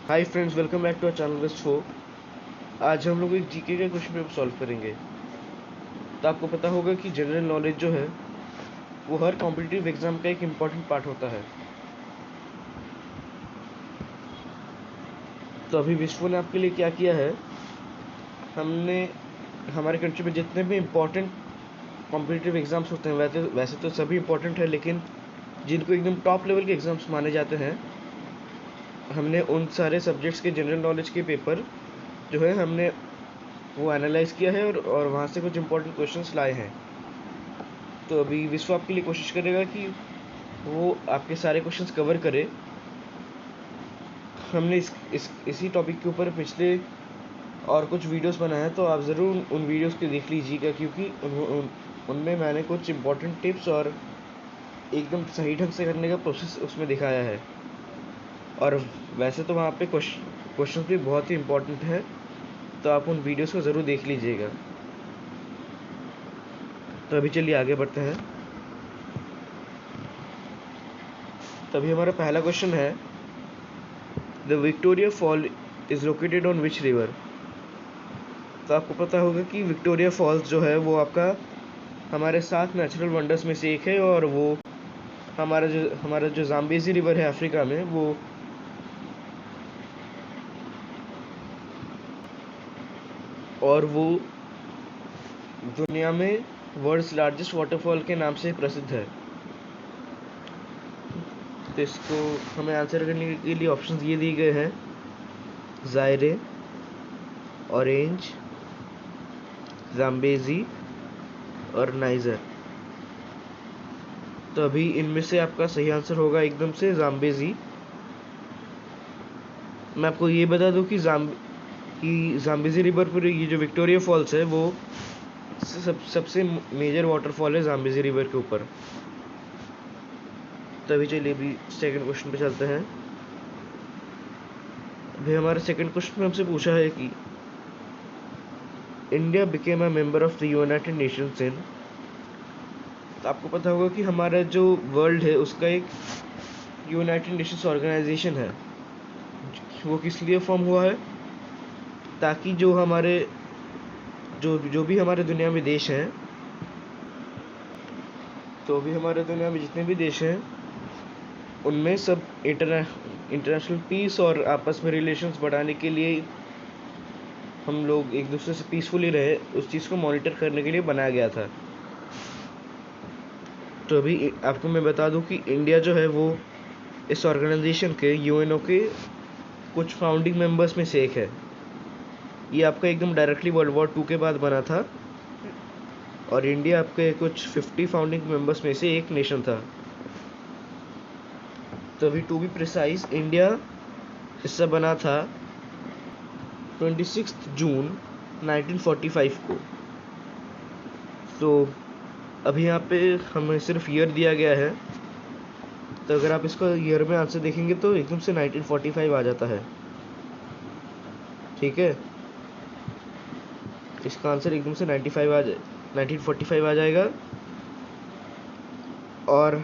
Hi friends, welcome back to our channel विस्ट फो। आज हम लोग एक जीके का क्वेश्चन पेपर सॉल्व करेंगे। तो आपको पता होगा कि जनरल नॉलेज जो है वो हर कॉम्पिटिटिव एग्जाम का एक इम्पॉर्टेंट पार्ट होता है। तो अभी विश्व ने आपके लिए क्या किया है, हमने हमारे कंट्री में जितने भी इम्पोर्टेंट कॉम्पिटिटिव एग्जाम्स होते हैं, वैसे तो सभी इम्पोर्टेंट है, लेकिन जिनको एकदम टॉप लेवल के एग्जाम्स माने जाते हैं, हमने उन सारे सब्जेक्ट्स के जनरल नॉलेज के पेपर जो है हमने वो एनालाइज किया है और वहाँ से कुछ इंपॉर्टेंट क्वेश्चंस लाए हैं। तो अभी विश्व आपके लिए कोशिश करेगा कि वो आपके सारे क्वेश्चंस कवर करे। हमने इसी टॉपिक के ऊपर पिछले और कुछ वीडियोस बनाए हैं, तो आप ज़रूर उन वीडियोस को देख लीजिएगा, क्योंकि उनमें मैंने कुछ इंपॉर्टेंट टिप्स और एकदम सही ढंग से करने का प्रोसेस उसमें दिखाया है। और वैसे तो वहाँ पे क्वेश्चन भी बहुत ही इम्पोर्टेंट है, तो आप उन वीडियोस को ज़रूर देख लीजिएगा। तो अभी चलिए आगे बढ़ते हैं। तभी हमारा पहला क्वेश्चन है, the Victoria fall is located on which river. तो आपको पता होगा कि विक्टोरिया फॉल्स जो है वो आपका हमारे 7 नेचुरल वंडर्स में से एक है, और वो हमारा जो जाम्बेजी रिवर है अफ्रीका में, वो दुनिया में वर्ल्ड्स लार्जेस्ट वाटरफॉल के नाम से प्रसिद्ध है। तो इसको हमें आंसर करने के लिए ऑप्शंस ये दिए गए हैं, जायरे, ऑरेंज, जाम्बेजी और नाइजर। तो अभी इनमें से आपका सही आंसर होगा एकदम से जाम्बेजी। मैं आपको ये बता दूं कि जाम्बेजी रिवर पर ये जो विक्टोरिया फॉल्स है वो सबसे मेजर वाटरफॉल है जाम्बेजी रिवर के ऊपर। तो अभी चलिए अभी सेकंड क्वेश्चन पे चलते हैं। अभी हमारे सेकंड क्वेश्चन में हमसे पूछा है कि India became a member of the United Nations in. तो आपको पता होगा कि हमारा जो वर्ल्ड है उसका एक यूनाइटेड नेशंस ऑर्गेनाइजेशन है। वो किस लिए फॉर्म हुआ है, ताकि जो भी हमारे दुनिया में देश हैं, तो भी हमारे दुनिया में जितने भी देश हैं उनमें सब इंटरनेशनल पीस और आपस में रिलेशंस बढ़ाने के लिए हम लोग एक दूसरे से पीसफुली रहे, उस चीज़ को मॉनिटर करने के लिए बनाया गया था। तो अभी आपको मैं बता दूं कि इंडिया जो है वो इस ऑर्गेनाइजेशन के यूएनओ के कुछ फाउंडिंग मेंबर्स में से एक है। ये आपका एकदम डायरेक्टली वर्ल्ड वॉर 2 के बाद बना था, और इंडिया आपके कुछ 50 फाउंडिंग मेंबर्स में से एक नेशन था। तो अभी टू बी प्रिसाइज, इंडिया इससे बना था 26 जून 1945 को। तो अभी यहाँ पे हमें सिर्फ ईयर दिया गया है, तो अगर आप इसको ईयर में आंसर देखेंगे तो एकदम से 1945 आ जाता है। ठीक है, इसका आंसर एकदम से 1945 आ जाएगा। और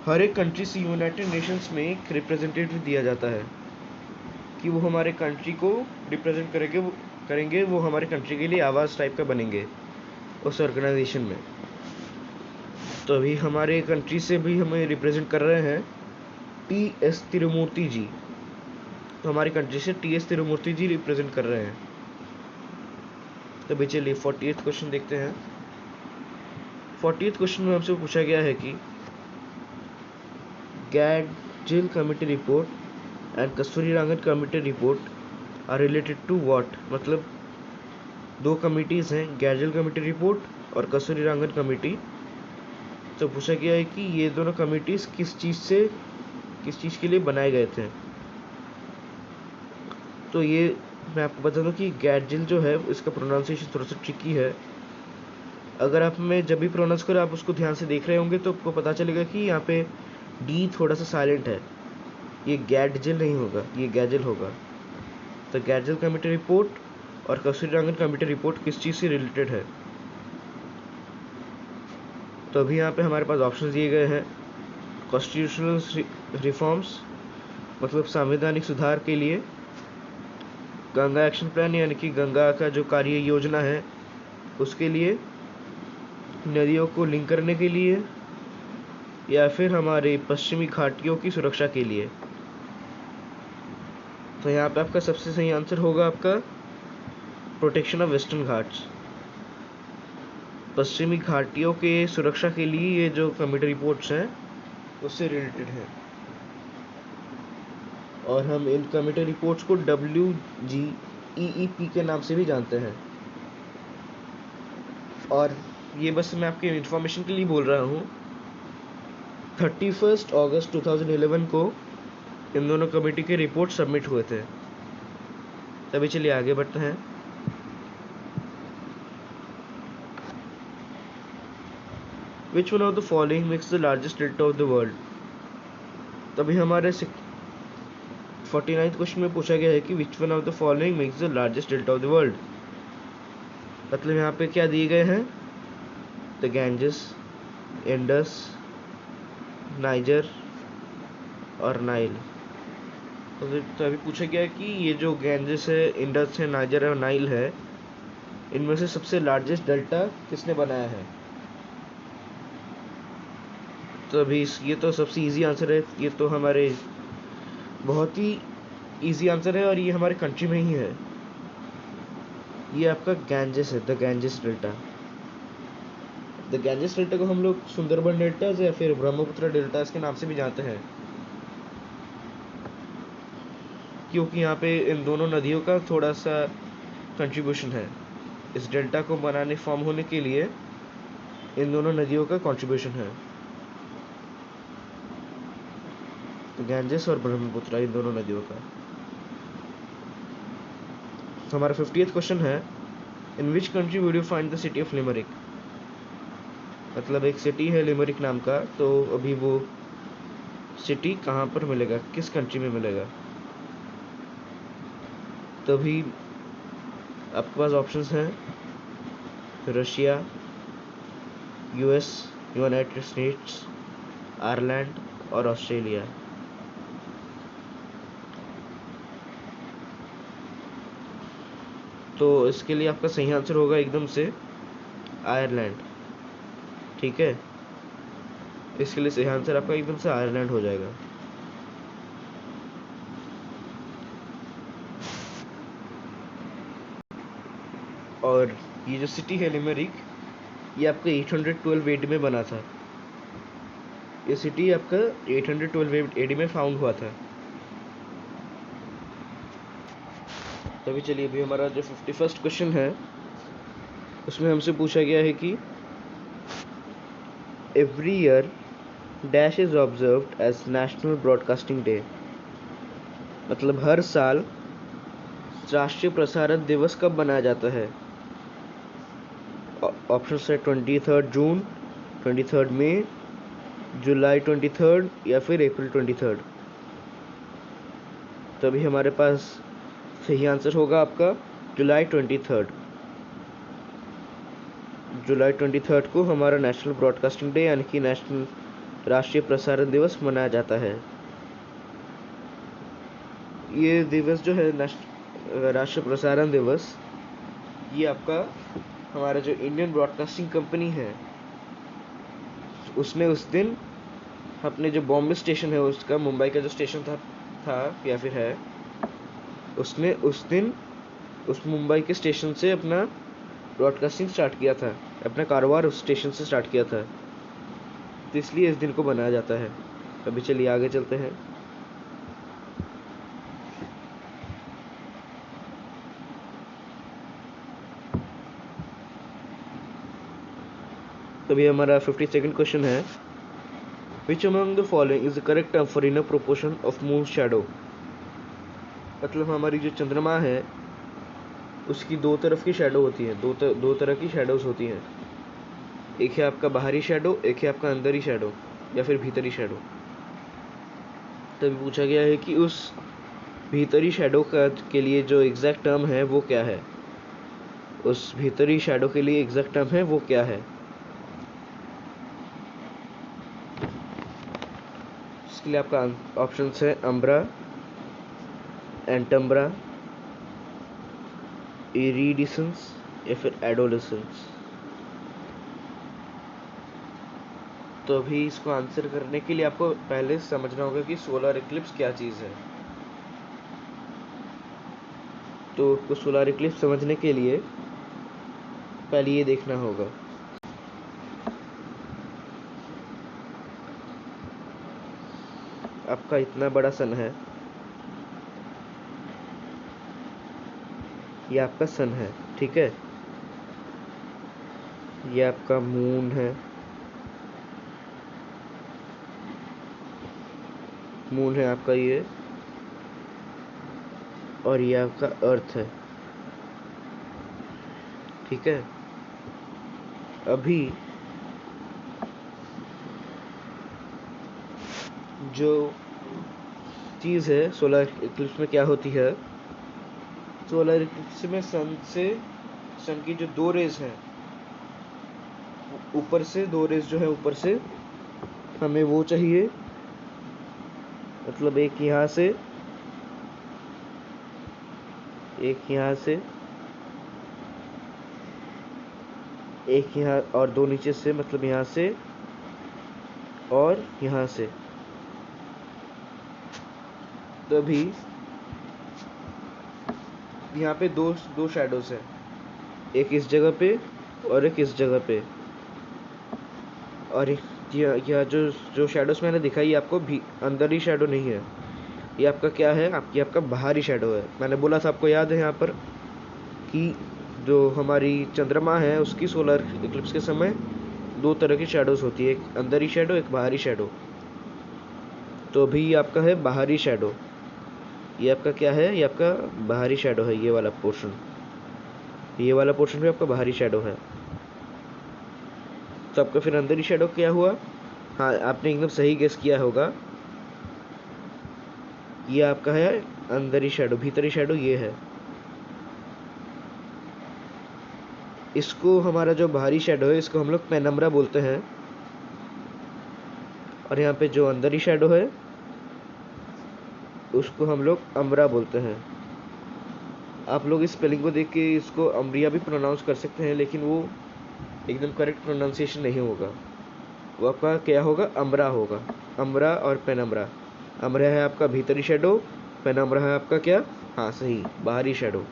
हर एक कंट्री से यूनाइटेड नेशंस में एक रिप्रेजेंटेटिव दिया जाता है कि वो हमारे कंट्री को रिप्रेजेंट करेंगे, वो हमारे कंट्री के लिए आवाज़ टाइप का बनेंगे उस ऑर्गेनाइजेशन में। तो अभी हमारे कंट्री से भी हमें रिप्रेजेंट कर रहे हैं टी.एस. तिरुमूर्ति जी। तो हमारी कंट्री से टी.एस. तिरुमूर्ति जी रिप्रेजेंट कर रहे हैं। तो अभी चलिए 48th क्वेश्चन देखते हैं। 48th क्वेश्चन में हमसे पूछा गया है कि Gadgil committee report and Kasturirangan committee report are related to what. मतलब दो कमिटीज़ हैं, गैडजिल कमेटी रिपोर्ट और कस्तूरीरंगन कमेटी। तो पूछा गया है कि ये दोनों कमिटीज़ किस चीज़ के लिए बनाए गए थे। तो ये मैं आपको बता दूं कि गैडजिल जो है इसका प्रोनाउंसिएशन थोड़ा सा ट्रिकी है। अगर आप में जब भी प्रोनाउंस करें आप उसको ध्यान से देख रहे होंगे तो आपको पता चलेगा कि यहाँ पे डी थोड़ा सा साइलेंट है। ये गैडजिल नहीं होगा, ये गैडजिल होगा। तो गैडजिल कमेटी रिपोर्ट और कस्तूरीरंगन कमेटी रिपोर्ट किस चीज़ से रिलेटेड है। तो अभी यहाँ पे हमारे पास ऑप्शन दिए गए हैं, कॉन्स्टिट्यूशनल रिफॉर्म्स, मतलब संवैधानिक सुधार के लिए, गंगा एक्शन प्लान यानी कि गंगा का जो कार्य योजना है उसके लिए, नदियों को लिंक करने के लिए, या फिर हमारे पश्चिमी घाटियों की सुरक्षा के लिए। तो यहाँ पे आपका सबसे सही आंसर होगा आपका प्रोटेक्शन ऑफ वेस्टर्न घाट्स। पश्चिमी घाटियों के सुरक्षा के लिए ये जो कमेटी रिपोर्ट्स हैं उससे रिलेटेड है, और हम इन कमेटी रिपोर्ट्स को WGEEP के नाम से भी जानते हैं। और ये बस मैं आपके इंफॉर्मेशन के लिए बोल रहा हूँ। 31 अगस्त 2011 को इन दोनों कमेटी के रिपोर्ट सबमिट हुए थे। तभी चलिए आगे बढ़ते हैं। Which one of the following makes the largest delta of the world? तभी हमारे 49th क्वेश्चन में पूछा गया है कि which one of the following makes the largest delta of the world? मतलब यहाँ पे क्या दिए गए हैं? The Ganges, इंडस, नाइजर और नाइल। तो अभी पूछा गया है कि ये जो गैंजेस है, इंडस है, नाइजर है और नाइल है, इनमें से सबसे लार्जेस्ट डेल्टा किसने बनाया है? तो अभी ये तो सबसे इजी आंसर है, ये तो हमारे बहुत ही इजी आंसर है और ये हमारे कंट्री में ही है। ये आपका गैंजेस है, the Ganges delta. The Ganges delta को हम लोग सुंदरबन डेल्टास या फिर ब्रह्मपुत्र डेल्टास के नाम से भी जानते हैं, क्योंकि यहाँ पे इन दोनों नदियों का थोड़ा सा कंट्रीब्यूशन है। इस डेल्टा को बनाने, फॉर्म होने के लिए इन दोनों नदियों का कंट्रीब्यूशन है। तो गैंजेस और ब्रह्मपुत्र, इन दोनों नदियों का। तो हमारा 50th क्वेश्चन है, in which country would you find the city of Limerick? मतलब एक सिटी है लिमरिक नाम का, तो अभी वो सिटी कहाँ पर मिलेगा, किस कंट्री में मिलेगा? तो अभी आपके पास ऑप्शंस हैं Russia, US, United states, Ireland और ऑस्ट्रेलिया। तो इसके लिए आपका सही आंसर होगा एकदम से आयरलैंड। ठीक है, इसके लिए सही आंसर आपका एकदम से आयरलैंड हो जाएगा। और ये जो सिटी है लिमरिक, ये आपका 812 AD में बना था। ये सिटी आपका 812 AD में फाउंड हुआ था। तभी चलिए अभी हमारा जो 51st क्वेश्चन है उसमें हमसे पूछा गया है कि every year dash is observed as national broadcasting day. मतलब हर साल राष्ट्रीय प्रसारण दिवस कब मनाया जाता है? ऑप्शन है 23 जून, 23 मई, जुलाई 23 या फिर अप्रैल 23। तभी हमारे पास सही आंसर होगा आपका जुलाई 23। जुलाई 23 को हमारा नेशनल ब्रॉडकास्टिंग डे यानी कि नेशनल राष्ट्रीय प्रसारण दिवस मनाया जाता है। ये दिवस जो है राष्ट्रीय प्रसारण दिवस, ये आपका हमारा जो इंडियन ब्रॉडकास्टिंग कंपनी है उसने उस दिन अपने जो बॉम्बे स्टेशन है उसका, मुंबई का जो स्टेशन था या फिर है, उसने उस दिन उस मुंबई के स्टेशन से अपना ब्रॉडकास्टिंग स्टार्ट किया था, अपना कारोबार उस स्टेशन से स्टार्ट किया था, तो इसलिए इस दिन को मनाया जाता है। अभी चलिए आगे चलते हैं। तभी हमारा 52nd क्वेश्चन है, which among the following is the correct term for inner proportion of moon shadow? मतलब हमारी जो चंद्रमा है उसकी दो तरफ की शैडो होती है, दो तरह की शैडोज होती हैं। एक है आपका बाहरी शैडो, एक है आपका अंदरी शैडो या फिर भीतरी शैडो। तभी पूछा गया है कि उस भीतरी शैडो के लिए जो एग्जैक्ट टर्म है वो क्या है? उस भीतरी शैडो के लिए एग्जैक्ट टर्म है वो क्या है? इसके लिए आपका ऑप्शन है अम्ब्रा, एंटम्ब्रा, इरिडिसेंस या फिर एडोलेसेंस। तो अभी इसको आंसर करने के लिए आपको पहले समझना होगा कि सोलर इक्लिप्स क्या चीज़ है। तो आपको सोलर इक्लिप्स समझने के लिए पहले ये देखना होगा। आपका इतना बड़ा सन है, ये आपका सन है, ठीक है। ये आपका मून है, मून है आपका ये, और ये आपका अर्थ है, ठीक है। अभी जो चीज़ है सोलर इक्लिप्स में क्या होती है, सोलर इक्लिप्स में सन की जो दो रेज हैं, ऊपर से दो रेज जो है ऊपर से, हमें वो चाहिए, मतलब एक यहाँ से, एक यहाँ से, एक यहाँ, और दो नीचे से, मतलब यहाँ से और यहाँ से। तभी यहाँ पे दो दो शैडोज हैं, एक इस जगह पे और एक इस जगह पे। और यह जो शैडोज मैंने दिखाई, ये आपको भी अंदर ही शैडो नहीं है, ये आपका क्या है, आपका बाहरी शैडो है। मैंने बोला था, आपको याद है यहाँ पर कि जो हमारी चंद्रमा है उसकी सोलर इक्लिप्स के समय दो तरह की शैडोज होती है, एक अंदरी शैडो, एक बाहरी शैडो। तो अभी ये आपका है बाहरी शैडो, ये आपका क्या है, ये आपका बाहरी शैडो है, ये वाला पोर्शन, ये वाला पोर्शन भी आपका बाहरी शैडो है। तो आपका फिर अंदरी शैडो क्या हुआ? हाँ, आपने एकदम सही गेस किया होगा, ये आपका है अंदरी शैडो, भीतरी शैडो ये है। इसको हमारा जो बाहरी शैडो है, इसको हम लोग पेनम्ब्रा बोलते हैं, और यहाँ पे जो अंदरी शैडो है उसको हम लोग अम्ब्रा बोलते हैं। आप लोग इस स्पेलिंग को देख के इसको अम्ब्रिया भी प्रोनाउंस कर सकते हैं, लेकिन वो एकदम करेक्ट प्रोनाउंसिएशन नहीं होगा, वो आपका क्या होगा, अम्ब्रा होगा। अम्ब्रा और पेनम्ब्रा। अम्ब्रा है आपका भीतरी शैडो, पेनम्ब्रा है आपका क्या, हाँ सही, बाहरी शैडो,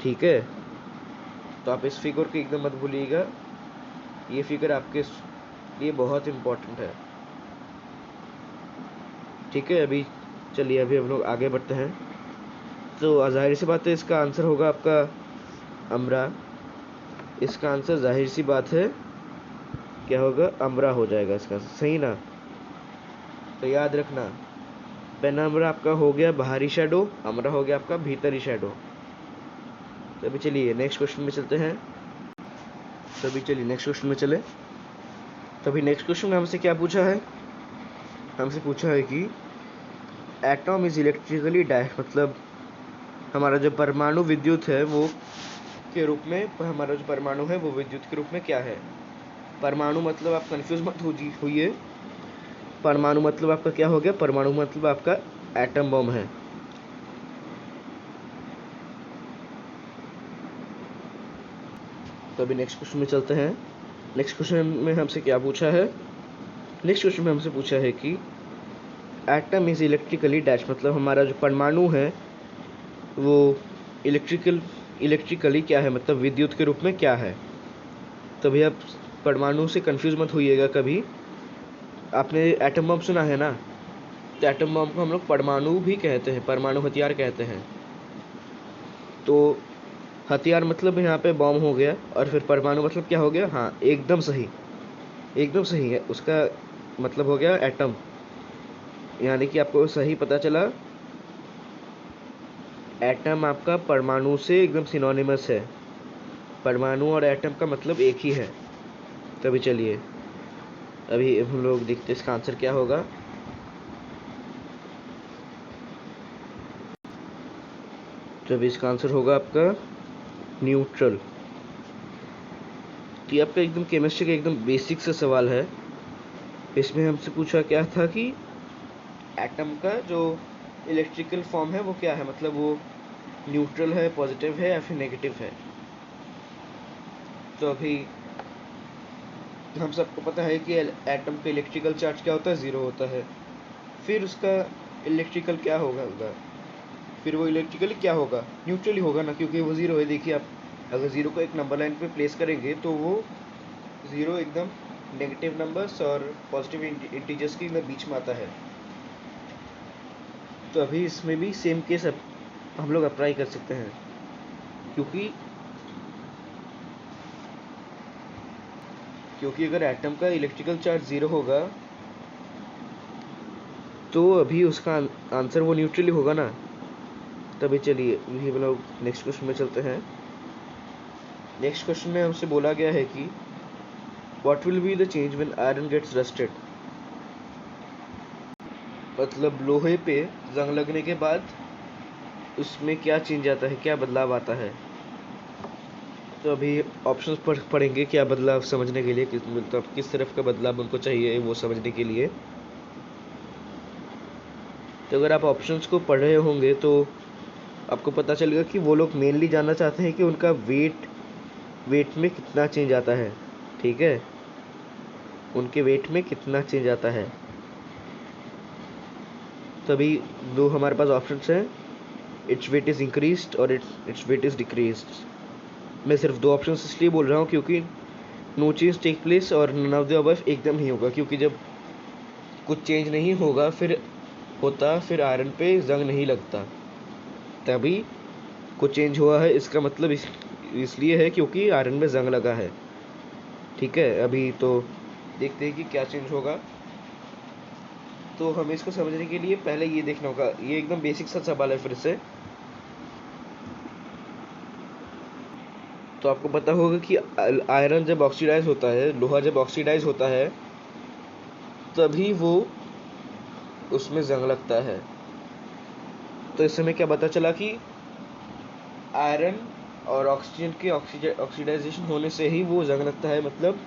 ठीक है। तो आप इस फिगर को एकदम मत भूलिएगा, ये फिगर आपके लिए बहुत इम्पोर्टेंट है, ठीक है। अभी चलिए, अभी हम लोग आगे बढ़ते हैं। तो जाहिर सी बात है इसका आंसर होगा आपका अम्ब्रा, इसका आंसर जाहिर सी बात है क्या होगा, अम्ब्रा हो जाएगा इसका, सही ना। तो याद रखना, पेनम्ब्रा आपका हो गया बाहरी शैडो, अम्ब्रा हो गया आपका भीतरी शैडो। तो अभी चलिए नेक्स्ट क्वेश्चन में चलते हैं। तो अभी चलिए नेक्स्ट क्वेश्चन में चले। तो अभी नेक्स्ट क्वेश्चन में हमसे क्या पूछा है, हमसे पूछा है कि एटॉम इज इलेक्ट्रिकली मतलब हमारा जो परमाणु विद्युत है वो के रूप में, हमारा जो परमाणु है वो विद्युत के रूप में क्या है। परमाणु मतलब आप कंफ्यूज मत होइए, परमाणु मतलब आपका क्या हो गया, परमाणु मतलब आपका एटम बम है। तो अभी नेक्स्ट क्वेश्चन में चलते हैं। नेक्स्ट क्वेश्चन में हमसे क्या पूछा है, नेक्स्ट क्वेश्चन में हमसे पूछा है कि एटम इज इलेक्ट्रिकली डैश, मतलब हमारा जो परमाणु है वो इलेक्ट्रिकली क्या है, मतलब विद्युत के रूप में क्या है। तभी आप परमाणु से कंफ्यूज मत होइएगा कभी। आपने एटम बम सुना है ना, तो एटम बम को हम लोग परमाणु भी कहते हैं, परमाणु हथियार कहते हैं। तो हथियार मतलब यहाँ पे बम हो गया, और फिर परमाणु मतलब क्या हो गया, हाँ एकदम सही, एकदम सही है, उसका मतलब हो गया एटम। यानी कि आपको सही पता चला, एटम आपका परमाणु से एकदम सिनोनिमस है, परमाणु और एटम का मतलब एक ही है। तभी चलिए अभी हम लोग देखते हैं इसका आंसर क्या होगा। तो अभी इसका आंसर होगा आपका न्यूट्रल। तो ये आपका एकदम केमिस्ट्री का एकदम बेसिक सा सवाल है। इसमें हमसे पूछा क्या था कि एटम का जो इलेक्ट्रिकल फॉर्म है वो क्या है, मतलब वो न्यूट्रल है, पॉजिटिव है या फिर नेगेटिव है। तो अभी हम सबको पता है कि एटम का इलेक्ट्रिकल चार्ज क्या होता है, ज़ीरो होता है। फिर उसका इलेक्ट्रिकल क्या होगा, फिर वो इलेक्ट्रिकली क्या होगा, न्यूट्रली होगा ना, क्योंकि वो ज़ीरो है। देखिए आप अगर ज़ीरो को एक नंबर लाइन पे प्लेस करेंगे तो वो ज़ीरो एकदम नेगेटिव नंबर्स और पॉजिटिव इंटीजर्स के बीच में आता है। तो अभी इसमें भी सेम केस हम लोग अप्लाई कर सकते हैं, क्योंकि अगर एटम का इलेक्ट्रिकल चार्ज ज़ीरो होगा तो अभी उसका आंसर वो न्यूट्रली होगा ना। तभी चलिए अभी हम लोग नेक्स्ट क्वेश्चन में चलते हैं। नेक्स्ट क्वेश्चन में हमसे बोला गया है कि what will be the change when iron gets rusted. मतलब लोहे पे जंग लगने के बाद उसमें क्या चेंज आता है, क्या बदलाव आता है। तो अभी ऑप्शंस पढ़ेंगे क्या बदलाव समझने के लिए, मतलब किस तरफ का बदलाव उनको चाहिए वो समझने के लिए। तो अगर आप ऑप्शंस को पढ़ रहे होंगे तो आपको पता चलेगा कि वो लोग मेनली जानना चाहते हैं कि उनका वेट में कितना चेंज आता है। ठीक है, उनके वेट में कितना चेंज आता है। तभी दो हमारे पास ऑप्शंस हैं, इट्स वेट इज़ इंक्रीज्ड और इट्स वेट इज़ डिक्रीज्ड। मैं सिर्फ दो ऑप्शंस इसलिए बोल रहा हूँ क्योंकि नो चेंज टेक प्लेस और नन ऑफ द अबव एकदम ही होगा, क्योंकि जब कुछ चेंज नहीं होगा फिर आयरन पे जंग नहीं लगता। तभी कुछ चेंज हुआ है, इसका मतलब इसलिए है क्योंकि आयरन में जंग लगा है। ठीक है, अभी तो देखते हैं कि क्या चेंज होगा। तो हमें इसको समझने के लिए पहले ये देखना होगा, ये एकदम बेसिक सा सवाल है फिर से। तो आपको पता होगा कि आयरन जब ऑक्सीडाइज होता है, लोहा जब ऑक्सीडाइज होता है तभी वो उसमें जंग लगता है। तो इससे हमें क्या पता चला कि आयरन और ऑक्सीजन के ऑक्सीडाइजेशन होने से ही वो जंग लगता है। मतलब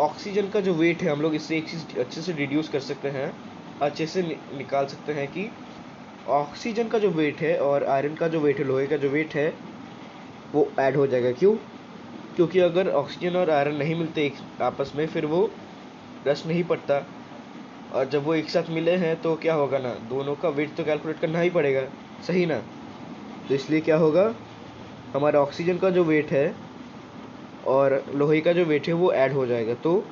ऑक्सीजन का जो वेट है, हम लोग इससे एक चीज़ अच्छे से डिड्यूस कर सकते हैं, अच्छे से निकाल सकते हैं कि ऑक्सीजन का जो वेट है और आयरन का जो वेट है, लोहे का जो वेट है, वो ऐड हो जाएगा। क्यों? क्योंकि अगर ऑक्सीजन और आयरन नहीं मिलते आपस में फिर वो रस नहीं पड़ता, और जब वो एक साथ मिले हैं तो क्या होगा ना, दोनों का वेट तो कैलकुलेट करना ही पड़ेगा, सही ना। तो इसलिए क्या होगा, हमारा ऑक्सीजन का जो वेट है और लोहे का जो वेट है वो ऐड हो जाएगा। तो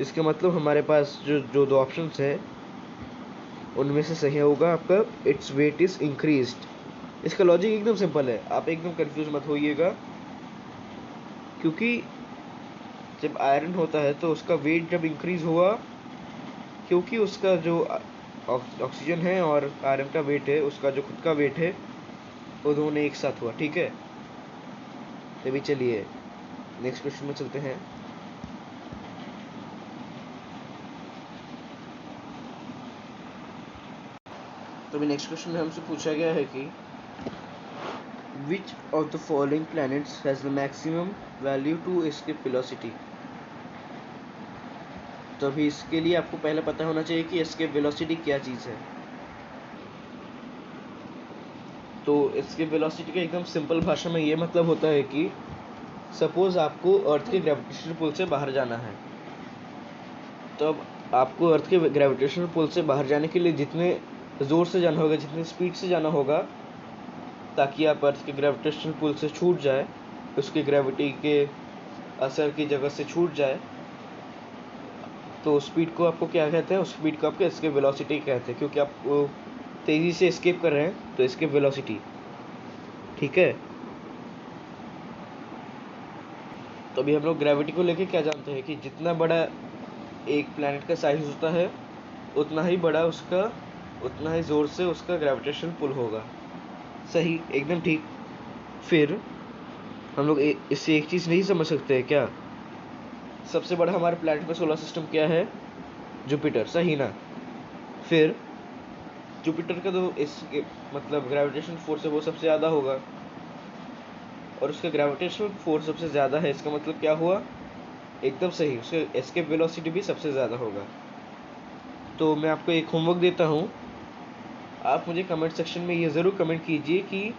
इसका मतलब हमारे पास जो जो दो ऑप्शंस हैं उनमें से सही होगा आपका इट्स वेट इज़ इंक्रीज्ड। इसका लॉजिक एकदम सिंपल है, आप एकदम कंफ्यूज मत होइएगा। क्योंकि जब आयरन होता है तो उसका वेट जब इंक्रीज हुआ, क्योंकि उसका जो ऑक्सीजन है और आयरन का वेट है, उसका जो खुद का वेट है, वो दोनों एक साथ हुआ। ठीक है, तभी चलिए नेक्स्ट क्वेश्चन में चलते हैं। तो अभी नेक्स्ट क्वेश्चन में हमसे पूछा गया है कि which of the following planets has the maximum value to escape velocity. तो अभी इसके लिए आपको पहले पता होना चाहिए कि एस्केप वेलोसिटी क्या चीज़ है। तो एस्केप वेलोसिटी का एकदम सिंपल भाषा में ये मतलब होता है कि सपोज आपको अर्थ के ग्रेविटेशनल पुल से बाहर जाना है, तो अब आपको अर्थ के ग्रेविटेशनल पुल से बाहर जाने के लिए जितने ज़ोर से जाना होगा, जितनी स्पीड से जाना होगा, ताकि आप अर्थ के ग्रेविटेशनल पुल से छूट जाए, उसकी ग्रेविटी के असर की जगह से छूट जाए, तो स्पीड को आपको क्या कहते हैं, उस स्पीड को आपको एस्केप वेलोसिटी कहते हैं, क्योंकि आप तेज़ी से एस्केप कर रहे हैं तो एस्केप वेलोसिटी। ठीक है, तो अभी हम लोग ग्रेविटी को लेके क्या जानते हैं कि जितना बड़ा एक प्लैनेट का साइज होता है उतना ही बड़ा उतना ही ज़ोर से उसका ग्रेविटेशनल पुल होगा। सही, एकदम ठीक। फिर हम लोग इससे एक चीज़ नहीं समझ सकते हैं क्या, सबसे बड़ा हमारे प्लैनेट का सोलर सिस्टम क्या है, जुपिटर, सही ना। फिर जुपिटर का जो मतलब ग्रेविटेशनल फोर्स है वो सबसे ज़्यादा होगा, और उसका ग्रेविटेशनल फोर्स सबसे ज़्यादा है, इसका मतलब क्या हुआ, एकदम सही, उसका एस्केप वेलोसिटी भी सबसे ज़्यादा होगा। तो मैं आपको एक होमवर्क देता हूँ, आप मुझे कमेंट सेक्शन में ये ज़रूर कमेंट कीजिए कि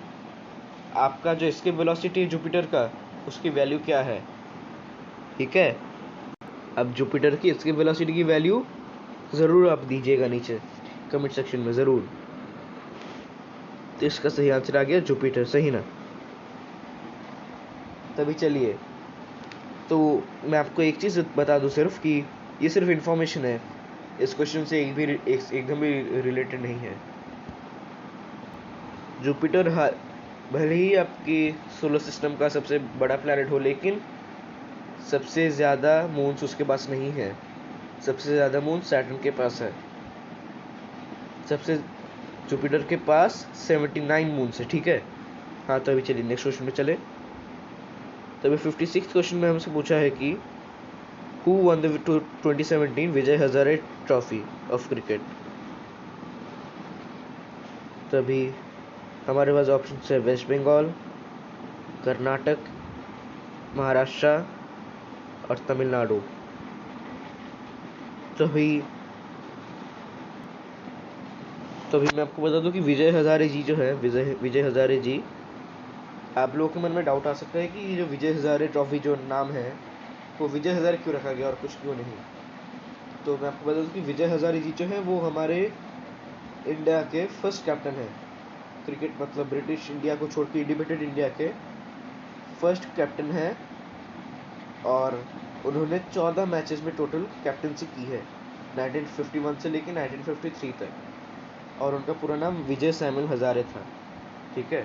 आपका जो एस्केप वेलोसिटी है जुपिटर का, उसकी वैल्यू क्या है। ठीक है, अब जुपिटर की एस्केप वेलोसिटी की वैल्यू ज़रूर आप दीजिएगा नीचे कमेंट सेक्शन में ज़रूर। तो इसका सही आंसर आ गया जुपिटर, सही ना। तभी चलिए, तो मैं आपको एक चीज़ बता दूं सिर्फ कि ये सिर्फ इन्फॉर्मेशन है, इस क्वेश्चन से एकदम भी रिलेटेड नहीं है। जुपिटर भले ही आपकी सोलर सिस्टम का सबसे बड़ा प्लैनेट हो, लेकिन सबसे ज़्यादा मून्स उसके पास नहीं है। सबसे ज़्यादा मून सैटर्न के पास है। सबसे जुपिटर के पास 79 मून्स है। ठीक है, हाँ, तो अभी चलिए नेक्स्ट क्वेश्चन में चले। तो अभी 56 क्वेश्चन में हमसे पूछा है कि who one the 2017 Vijay Hazare trophy of cricket. तभी हमारे पास ऑप्शन है वेस्ट बंगाल, कर्नाटक, महाराष्ट्र और तमिलनाडु। तो अभी मैं आपको बता दूं कि विजय हजारे जी जो है, विजय हजारे जी, आप लोगों के मन में डाउट आ सकता है कि ये जो विजय हजारे ट्रॉफी जो नाम है वो विजय हजारे क्यों रखा गया और कुछ क्यों नहीं। तो मैं आपको बता दूं कि विजय हजारे जी जो है वो हमारे इंडिया के फर्स्ट कैप्टन है। क्रिकेट मतलब ब्रिटिश इंडिया को छोड़ के इंडिपेंडेंट इंडिया के फर्स्ट कैप्टन है, और उन्होंने 14 मैचेस में टोटल कैप्टनसी की है 1951 से लेकर 1953 तक, और उनका पूरा नाम विजय सैमुअल हजारे था। ठीक है,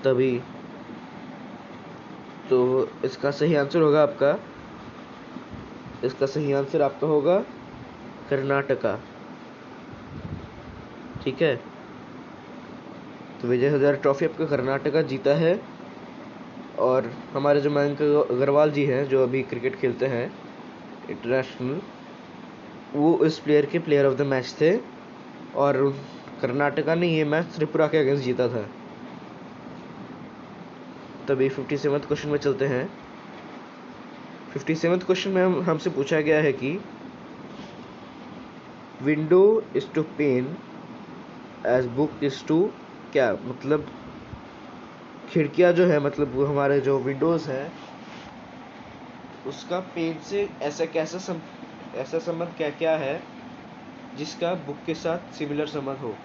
तभी तो इसका सही आंसर होगा कर्नाटका। ठीक है, तो विजय हजारे ट्रॉफी आपका कर्नाटका जीता है। और हमारे जो मयंक अग्रवाल जी हैं, जो अभी क्रिकेट खेलते हैं इंटरनेशनल, वो इस प्लेयर के प्लेयर ऑफ द मैच थे, और कर्नाटका ने ये मैच त्रिपुरा के अगेंस्ट जीता था। तभी 57th क्वेश्चन में चलते हैं। 57th क्वेश्चन में हमसे पूछा गया है कि window is to pane as book is to, क्या मतलब खिड़कियां जो है, मतलब वो हमारे जो विंडोज है उसका पेन से ऐसा संबंध क्या क्या है जिसका बुक के साथ सिमिलर संबंध हो।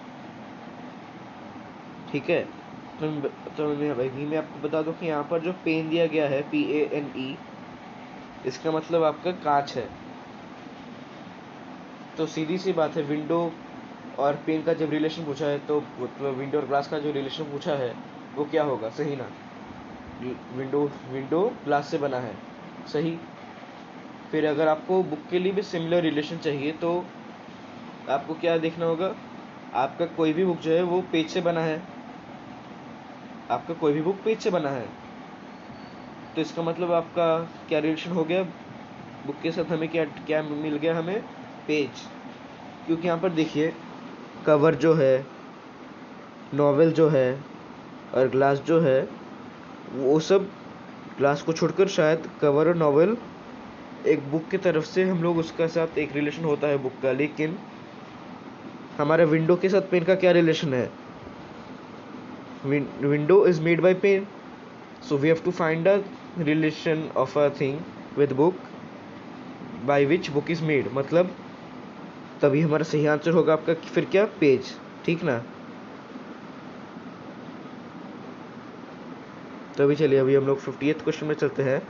ठीक है, तो मैं आपको बता दूं कि यहाँ पर जो पेन दिया गया है PANE, इसका मतलब आपका कांच है। तो सीधी सी बात है, विंडो और पेन का जब रिलेशन पूछा है तो विंडो और ग्लास का जो रिलेशन पूछा है वो क्या होगा, सही ना। विंडो ग्लास से बना है, सही। फिर अगर आपको बुक के लिए भी सिमिलर रिलेशन चाहिए तो आपको क्या देखना होगा, आपका कोई भी बुक जो है वो पेज से बना है, आपका कोई भी बुक पेज से बना है। तो इसका मतलब आपका क्या रिलेशन हो गया, बुक के साथ हमें क्या क्या मिल गया, हमें पेज। क्योंकि यहाँ पर देखिए, कवर जो है, नॉवेल जो है और ग्लास जो है, वो सब ग्लास को छोड़कर शायद कवर और नॉवेल एक बुक की तरफ से हम लोग उसका साथ एक रिलेशन होता है बुक का, लेकिन हमारे विंडो के साथ पेन का क्या रिलेशन है। Window is made by pane, so we have to find a relation of a thing with book by which book is made, मतलब तभी हमारा सही आंसर होगा आपका फिर क्या, पेज। ठीक ना। तो अभी चलिए, अभी हम लोग 58th क्वेश्चन में चलते हैं।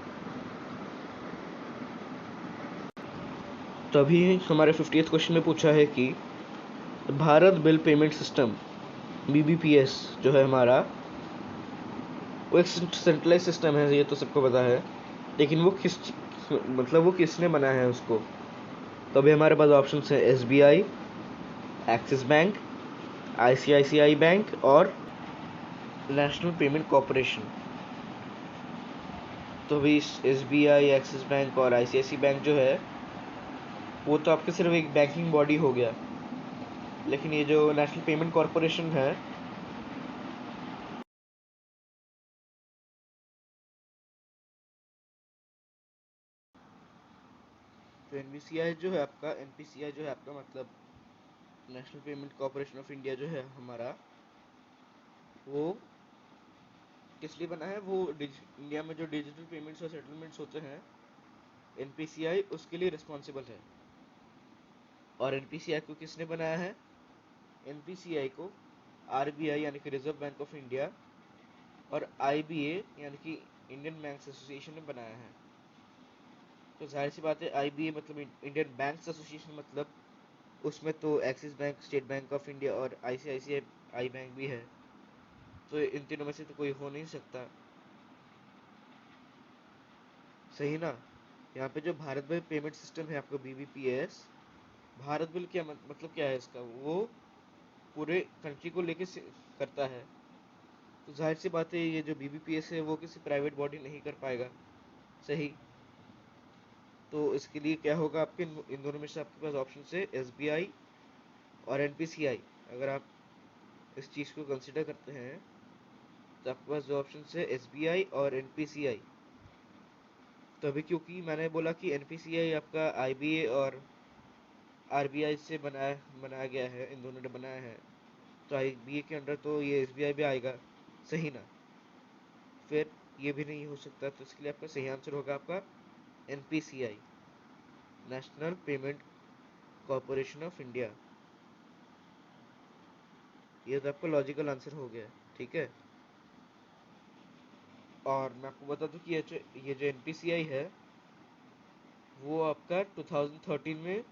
तो अभी हमारे 58th क्वेश्चन में पूछा है कि Bharat bill payment system BBPS जो है हमारा, वो एक सेंट्रलाइज सिस्टम है, ये तो सबको पता है, लेकिन वो किसने बनाया है उसको। तो अभी हमारे पास ऑप्शन है SBI, axis bank, ICICI bank और नेशनल पेमेंट कॉरपोरेशन। तो अभी SBI, एक्सिस बैंक और ICICI बैंक जो है वो तो आपके सिर्फ एक बैंकिंग बॉडी हो गया, लेकिन ये जो नेशनल पेमेंट कॉरपोरेशन है तो एनपीसीआई जो है आपका मतलब national payment corporation of India जो है हमारा, वो किस लिए बना है? वो इंडिया में जो डिजिटल पेमेंट्स और सेटलमेंट्स होते हैं, एनपीसीआई उसके लिए रिस्पॉन्सिबल है। और एनपीसीआई को किसने बनाया है? एनपीसीआई को आरबीआई यानी कि रिजर्व बैंक ऑफ इंडिया और आईबीए यानी कि इंडियन बैंक्स एसोसिएशन ने बनाया है। तो जाहिर सी बात है, आईबीए मतलब इंडियन बैंक्स एसोसिएशन, मतलब उसमें तो axis bank, state bank of India और आईसीआईसीआई बैंक भी है। तो इन तीनों में से तो कोई हो नहीं सकता, सही ना? यहाँ पे जो भारत बिल पेमेंट सिस्टम है आपका बीबीपीएस, भारत बिल क्या मतलब क्या है इसका? वो पूरे कंट्री को लेके करता है। तो जाहिर सी बात है, ये जो बीबीपीएस है वो किसी प्राइवेट बॉडी नहीं कर पाएगा, सही? तो इसके लिए क्या होगा, आपके इन दोनों में से आपके पास ऑप्शन है एसबीआई और एनपीसीआई। अगर आप इस चीज़ को कंसिडर करते हैं तो आपके पास जो ऑप्शन है एसबीआई और एनपीसीआई। तो अभी क्योंकि मैंने बोला कि एनपीसीआई आपका आईबीए और आरबीआई से बनाया गया है, इन दोनों ने बनाया है, तो आईबीए के अंडर तो ये एसबीआई भी आएगा, सही ना? फिर ये भी नहीं हो सकता, तो इसके लिए आपका सही आंसर होगा आपका NPCI, national payment corporation of India. ये तो आपका लॉजिकल आंसर हो गया, ठीक है? और मैं आपको बता दूं कि ये जो एनपीसीआई है वो आपका 2013 में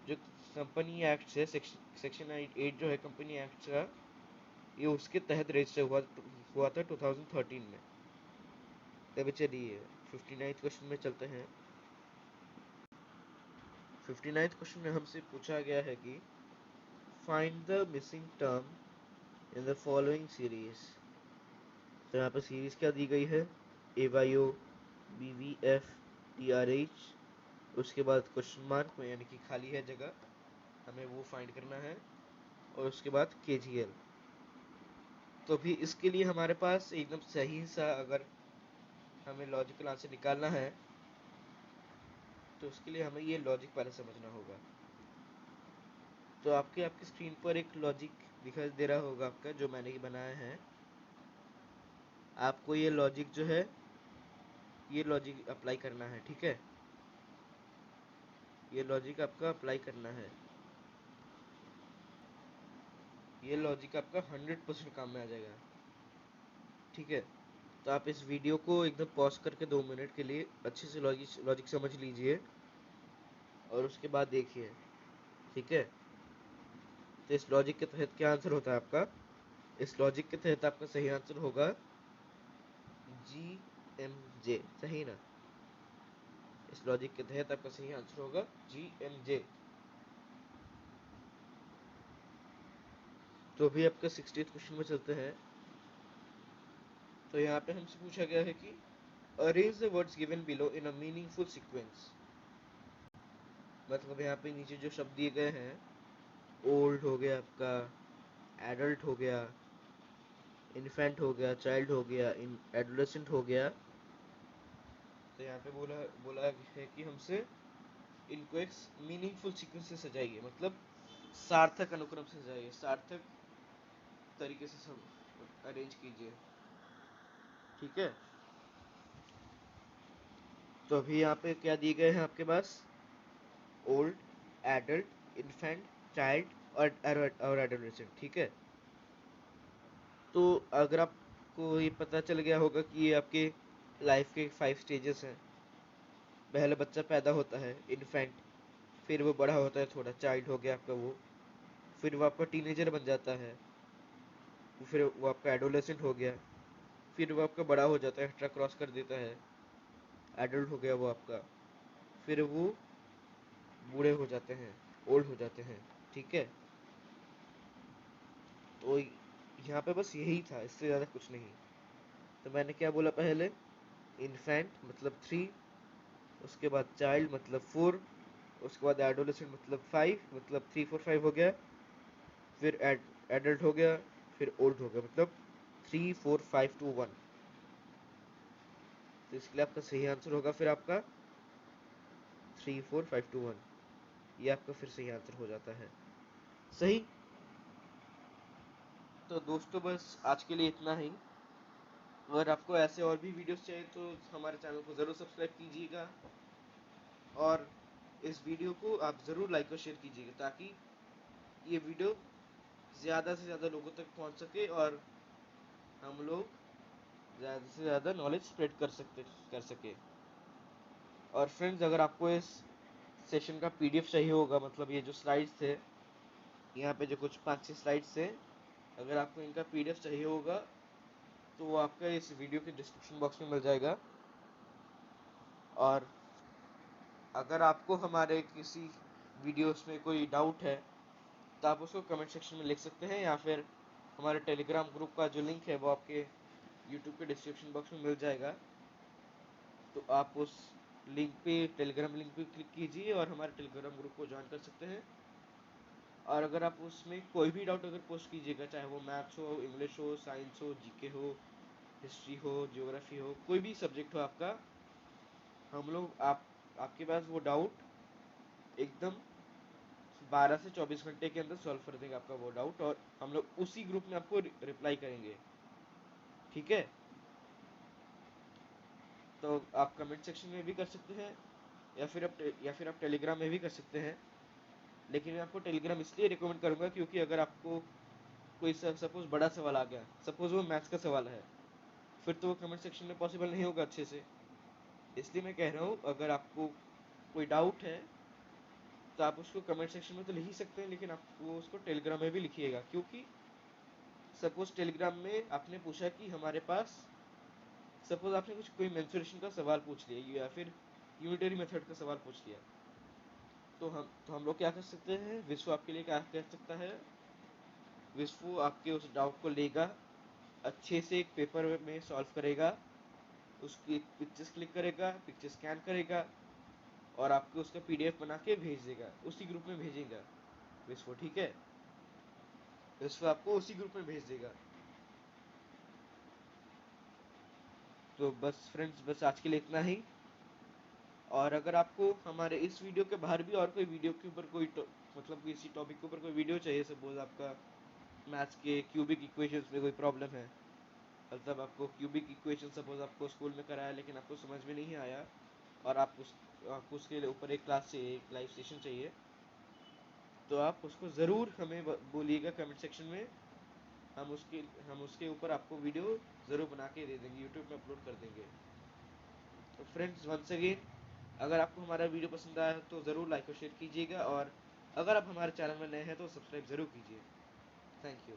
जो कंपनी एक्ट है, सेक्शन 8 जो है कंपनी एक्ट का, ये उसके तहत रजिस्टर हुआ था 2013 में। तभी चलिए 59th क्वेश्चन में चलते हैं। 59th क्वेश्चन में हमसे पूछा गया है कि find the missing term in the following series. तो यहाँ पर सीरीज क्या दी गई है? AYO, BVF, TRH, उसके बाद क्वेश्चन मार्क में यानी कि खाली है जगह, हमें वो फाइंड करना है, और उसके बाद KGL। तो भी इसके लिए हमारे पास एकदम सही सा, अगर हमें लॉजिकल आंसर निकालना है तो उसके लिए हमें ये लॉजिक पहले समझना होगा। तो आपके स्क्रीन पर एक लॉजिक दिखाई दे रहा होगा आपका, जो मैंने ही बनाया है। आपको ये लॉजिक जो है, ये लॉजिक अप्लाई करना है, ठीक है? ये लॉजिक आपका अप्लाई करना है। ये लॉजिक आपका 100% काम में आ जाएगा, ठीक है? तो आप इस वीडियो को एकदम पॉज करके 2 मिनट के लिए अच्छे से लॉजिक समझ लीजिए और उसके बाद देखिए, ठीक है? तो इस लॉजिक के तहत क्या आंसर होता है आपका? इस लॉजिक के तहत आपका सही आंसर होगा GMJ, सही ना? इस लॉजिक के तहत आपका सही आंसर होगा GMJ। तो अभी आपका 60th क्वेश्चन में चलते हैं। तो यहाँ पे हमसे पूछा गया है कि arrange the words given below in a meaningful sequence. मतलब यहाँ पे नीचे जो शब्द दिए गए हैं, ओल्ड हो गया आपका, एडल्ट हो गया, इन्फेंट हो गया, चाइल्ड हो गया, इन एडोलेसेंट हो गया। तो यहाँ पे बोला बोला है कि हमसे इनको एक मीनिंगफुल सीक्वेंस से सजाइए, मतलब सार्थक अनुक्रम से सजाइए, सार्थक तरीके से सब अरेंज कीजिए, ठीक है? तो अभी यहाँ पे क्या दिए गए हैं आपके पास? ओल्ड, एडल्ट, इन्फेंट, चाइल्ड और एडोलेसेंट, ठीक है? तो अगर आपको ये पता चल गया होगा कि ये आपके लाइफ के 5 स्टेजेस हैं। पहले बच्चा पैदा होता है, इन्फेंट, फिर वो बड़ा होता है थोड़ा, चाइल्ड हो गया आपका वो, फिर वो आपका टीनेजर बन जाता है, फिर वो आपका एडोलेसेंट हो गया, फिर वो आपका बड़ा हो जाता है, एक्स्ट्रा क्रॉस कर देता है, एडल्ट हो गया वो आपका, फिर वो बूढ़े हो जाते हैं, ओल्ड हो जाते हैं, ठीक है? तो यहाँ पे बस यही था, इससे ज़्यादा कुछ नहीं। तो मैंने क्या बोला पहले? इन्फेंट मतलब 3, उसके बाद चाइल्ड मतलब 4, उसके बाद एडोलेसेंट मतलब 5, मतलब 3 4 5 हो गया, फिर एडल्ट हो गया, फिर ओल्ड हो गया, मतलब 3 4 5 2 1। तो इसके लिए आपका सही आंसर होगा फिर आपका 535 ये आपका फिर से आंसर हो जाता है सही। तो दोस्तों बस आज के लिए इतना ही। अगर आपको ऐसे और भी वीडियोस चाहिए तो हमारे चैनल को ज़रूर सब्सक्राइब कीजिएगा और इस वीडियो को आप ज़रूर लाइक और शेयर कीजिएगा ताकि ये वीडियो ज़्यादा से ज़्यादा लोगों तक पहुंच सके और हम लोग ज़्यादा से ज़्यादा नॉलेज स्प्रेड कर सके। और फ्रेंड्स अगर आपको इस सेशन का पीडीएफ चाहिए होगा, मतलब ये जो स्लाइड्स थे यहाँ पे जो कुछ 5-6 स्लाइड्स थे, अगर आपको इनका पीडीएफ चाहिए होगा तो वो आपका इस वीडियो के डिस्क्रिप्शन बॉक्स में मिल जाएगा। और अगर आपको हमारे किसी वीडियोस में कोई डाउट है तो आप उसको कमेंट सेक्शन में लिख सकते हैं या फिर हमारे टेलीग्राम ग्रुप का जो लिंक है वो आपके यूट्यूब के डिस्क्रिप्शन बॉक्स में मिल जाएगा। तो आप उस लिंक पे, टेलीग्राम लिंक पे क्लिक कीजिए और हमारे टेलीग्राम ग्रुप को ज्वाइन कर सकते हैं। और अगर आप उसमें कोई भी डाउट अगर पोस्ट कीजिएगा, चाहे वो मैथ्स हो, इंग्लिश हो, साइंस हो, जीके हो, हिस्ट्री हो, ज्योग्राफी हो, कोई भी सब्जेक्ट हो आपका, हम लोग आपके पास वो डाउट एकदम 12 से 24 घंटे के अंदर सॉल्व कर देंगे आपका वो डाउट, और हम लोग उसी ग्रुप में आपको रिप्लाई करेंगे। ठीक है, तो आप कमेंट सेक्शन में भी कर सकते हैं या फिर आप टेलीग्राम में भी कर सकते हैं। लेकिन मैं आपको टेलीग्राम इसलिए रिकमेंड करूंगा क्योंकि अगर आपको कोई सपोज बड़ा सवाल आ गया, सपोज वो मैथ्स का सवाल है, फिर तो वो कमेंट सेक्शन में पॉसिबल नहीं होगा अच्छे से। इसलिए मैं कह रहा हूँ अगर आपको कोई डाउट है तो आप उसको कमेंट सेक्शन में तो लिख ही सकते हैं, लेकिन आप वो उसको टेलीग्राम में भी लिखिएगा। क्योंकि सपोज टेलीग्राम में आपने पूछा कि हमारे पास, सपोज आपने कोई मेंसुरेशन का सवाल पूछ लिया या फिर यूनिटरी मेथड का सवाल पूछ लिया, तो हम लोग क्या कर सकते हैं, विश्व आपके लिए क्या कह सकता है, विश्व आपके उस डाउट को लेगा, अच्छे से एक पेपर में सॉल्व करेगा, उसकी पिक्चर्स क्लिक करेगा, पिक्चर स्कैन करेगा और आपको उसका पीडीएफ बना के भेज देगा, उसी ग्रुप में भेजेगा विश्व। ठीक है, विश्व आपको उसी ग्रुप में भेज देगा। तो बस फ्रेंड्स, बस आज के लिए इतना ही। और अगर आपको हमारे इस वीडियो के बाहर भी और कोई वीडियो के ऊपर कोई मतलब किसी टॉपिक के ऊपर कोई वीडियो चाहिए, सपोज आपका मैथ्स के क्यूबिक इक्वेशंस में कोई प्रॉब्लम है, मतलब आपको क्यूबिक इक्वेशन सपोज आपको स्कूल में कराया लेकिन आपको समझ में नहीं आया और आपको उसके ऊपर एक क्लास चाहिए, एक लाइव सेशन चाहिए, तो आप उसको ज़रूर हमें बोलिएगा कमेंट सेक्शन में। हम उसके ऊपर आपको वीडियो ज़रूर बना के दे देंगे, यूट्यूब में अपलोड कर देंगे। तो फ्रेंड्स, वंस अगेन, अगर आपको हमारा वीडियो पसंद आया तो ज़रूर लाइक और शेयर कीजिएगा, और अगर आप हमारे चैनल में नए हैं तो सब्सक्राइब ज़रूर कीजिए। Thank you.